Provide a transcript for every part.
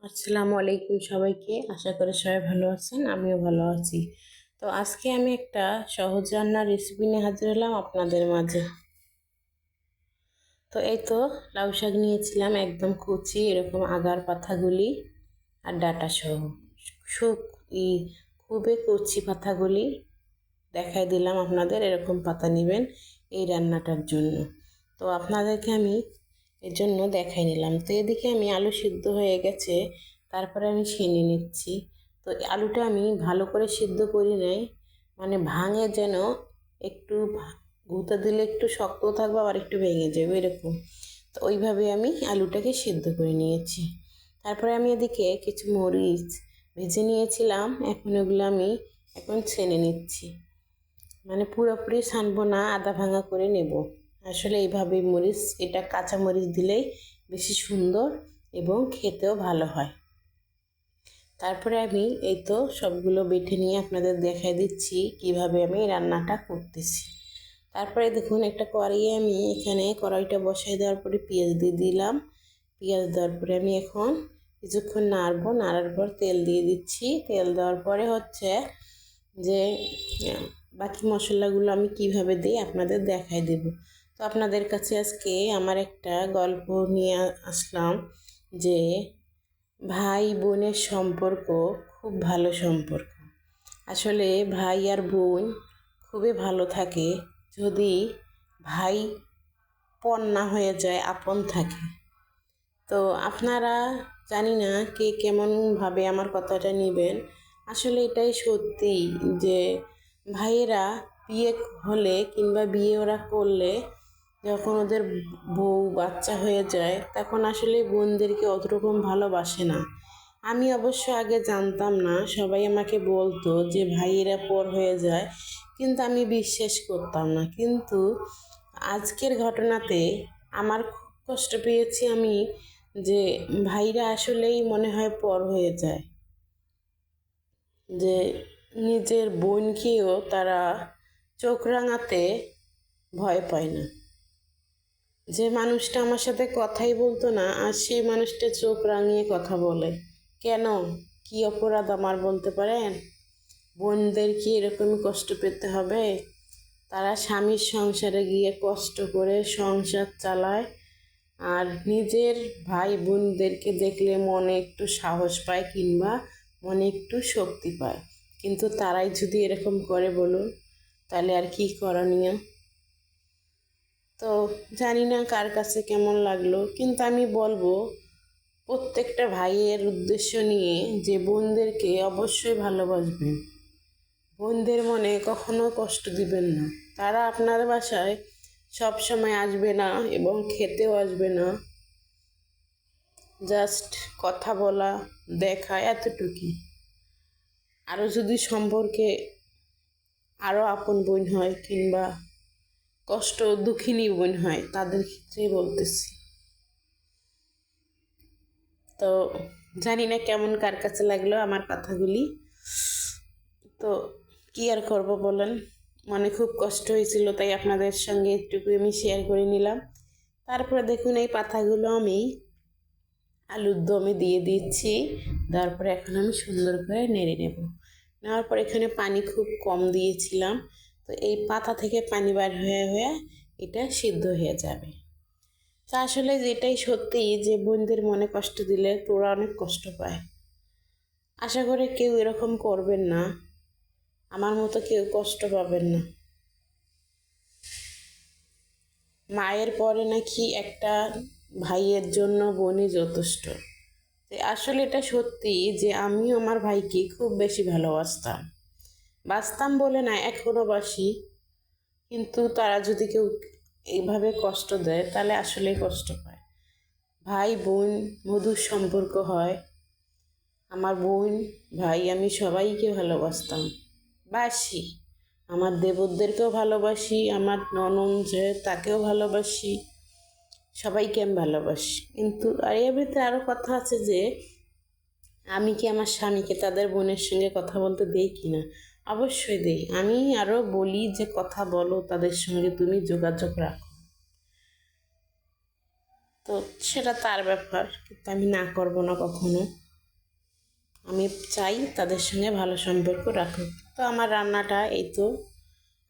আসসালামু আলাইকুম সবাইকে। আশা করি সবাই ভালো আছেন, আমিও ভালো আছি। তো আজকে আমি একটা সহজ রান্নার রেসিপি নিয়ে হাজির হলাম আপনাদের মাঝে। তো এই তো লাউ শাক নিয়েছিলাম, একদম কুচি এরকম আগার পাতাগুলি আর ডাঁটা সহ সুক ই খুবই কুচি পাতাগুলি দেখাই দিলাম আপনাদের। এরকম পাতা নেবেন এই রান্নাটার জন্য। তো আপনাদেরকে আমি এর জন্য দেখাই নিলাম। তো এদিকে আমি আলু সিদ্ধ হয়ে গেছে, তারপরে আমি ছেনে নিচ্ছি। তো আলুটা আমি ভালো করে সিদ্ধ করি নাই, মানে ভাঙে যেন একটু গুঁতো দিলে একটু শক্ত থাকবে আবার একটু ভেঙে যাবে এরকম। তো ওইভাবে আমি আলুটাকে সিদ্ধ করে নিয়েছি। তারপরে আমি এদিকে কিছু মরিচ ভেজে নিয়েছিলাম, এখন ওগুলো আমি এখন ছেনে নিচ্ছি। মানে পুরোপুরি ছানবো না, আধা ভাঙা করে নেব। আসলে এইভাবে মরিচ, এটা কাঁচা মরিচ দিলেই বেশি সুন্দর এবং খেতেও ভালো হয়। তারপরে আমি এই তো সবগুলো বেটে নিয়ে আপনাদের দেখাই দিচ্ছি কিভাবে আমি রান্নাটা করতেছি। তারপরে দেখুন একটা কড়াইয়ে আমি এখানে কড়াইটা বসাই দেওয়ার পরে পেঁয়াজ দিয়ে দিলাম। পেঁয়াজ দেওয়ার পরে আমি এখন কিছুক্ষণ নাড়বো, নাড়ার পর তেল দিয়ে দিচ্ছি। তেল দেওয়ার পরে হচ্ছে যে বাকি মশলাগুলো আমি কিভাবে দিই আপনাদের দেখাই দেব। তো আপনাদের কাছে আজকে আমার একটা গল্প নিয়ে আসলাম, যে ভাই বোনের সম্পর্ক খুব ভালো সম্পর্ক। আসলে ভাই আর বোন খুবই ভালো থাকে যদি ভাই পণ না হয়ে যায়, আপন থাকে। তো আপনারা জানি না কে কেমনভাবে আমার কথাটা নেবেন। আসলে এটাই সত্যি যে ভাইয়েরা বিয়ে হলে কিংবা বিয়ে ওরা করলে যখন ওদের বউ বাচ্চা হয়ে যায় তখন আসলে বোনদেরকে অতরকম ভালোবাসে না। আমি অবশ্য আগে জানতাম না, সবাই আমাকে বলতো যে ভাইয়েরা পর হয়ে যায়, কিন্তু আমি বিশ্বাস করতাম না। কিন্তু আজকের ঘটনাতে আমার খুব কষ্ট পেয়েছি আমি, যে ভাইরা আসলেই মনে হয় পর হয়ে যায়, যে নিজের বোনকেও তারা চোখ রাঙাতে ভয় পায় না। যে মানুষটা আমার সাথে কথাই বলতো না, আর সেই মানুষটা চোখ রাঙিয়ে কথা বলে। কেন, কি অপরাধ আমার বলতে পারেন? বোনদের কি এরকমই কষ্ট পেতে হবে? তারা স্বামীর সংসারে গিয়ে কষ্ট করে সংসার চালায়, আর নিজের ভাই বোনদেরকে দেখলে মনে একটু সাহস পায় কিংবা মনে একটু শক্তি পায়। কিন্তু তারাই যদি এরকম করে বলুন, তাহলে আর কি করণীয়? তো জানি না কার কাছে কেমন লাগলো, কিন্তু আমি বলবো প্রত্যেকটা ভাইয়ের উদ্দেশ্য নিয়ে যে বোনদেরকে অবশ্যই ভালোবাসবেন। বোনদের মনে কখনো কষ্ট দিবেন না। তারা আপনার বাসায় সব সময় আসবে না এবং খেতেও আসবে না, জাস্ট কথা বলা, দেখা, এতটুকুই। আরও যদি সম্পর্কে আরও আপন বোন হয় কিংবা কষ্ট দুঃখিনী বোন হয়, তাদের ক্ষেত্রেই বলতেছি। তো জানি না কেমন কার কাছে লাগলো আমার কথাগুলি। তো কি আর করব বলেন, মনে খুব কষ্ট হয়েছিল, তাই আপনাদের সঙ্গে একটুকু আমি শেয়ার করে নিলাম। তারপরে দেখুন এই পাতাগুলো আমি আলুর দমে দিয়ে দিচ্ছি। তারপরে এখন আমি সুন্দর করে নেড়ে নেব। নেওয়ার পর এখানে পানি খুব কম দিয়েছিলাম, তো এই পাতা থেকে পানি বার হয়ে হয়ে এটা সিদ্ধ হয়ে যাবে। তা আসলে যেটাই সত্যি যে বোনদের মনে কষ্ট দিলে তোরা অনেক কষ্ট পায়। আশা করি কেউ এরকম করবেন না, আমার মতো কেউ কষ্ট পাবেন না। মায়ের পরে নাকি একটা ভাইয়ের জন্য বোনই যথেষ্ট। আসলে এটা সত্যি যে আমিও আমার ভাইকে খুব বেশি ভালোবাসতাম, বাসতাম বলে না, এখনো বাসি। কিন্তু তারা যদি কেউ এইভাবে কষ্ট দেয় তাহলে আসলেই কষ্ট পায়। ভাই বোন মধুর সম্পর্ক হয়। আমার বোন ভাই আমি সবাইকে ভালোবাসতাম, বাসি। আমার দেবরদেরকেও ভালোবাসি, আমার ননদ যে তাকেও ভালোবাসি, সবাইকে আমি ভালোবাসি। কিন্তু আর এর ভিতরে আরও কথা আছে যে আমি কি আমার স্বামীকে তাদের বোনের সঙ্গে কথা বলতে দেই কি না? অবশ্যই দেই। আমি আরও বলি যে কথা বলো, তাদের সঙ্গে তুমি যোগাযোগ রাখো। তো সেটা তার ব্যাপার, কিন্তু আমি না করবো না কখনো। আমি চাই তাদের সঙ্গে ভালো সম্পর্ক রাখুক। তো আমার রান্নাটা এই তো,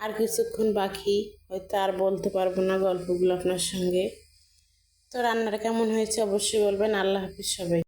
আর কিছুক্ষণ বাকি, হয়তো আর বলতে পারবো না গল্পগুলো আপনার সঙ্গে। তো রান্নাটা কেমন হয়েছে অবশ্যই বলবেন। আল্লাহ হাফিজ সবাই।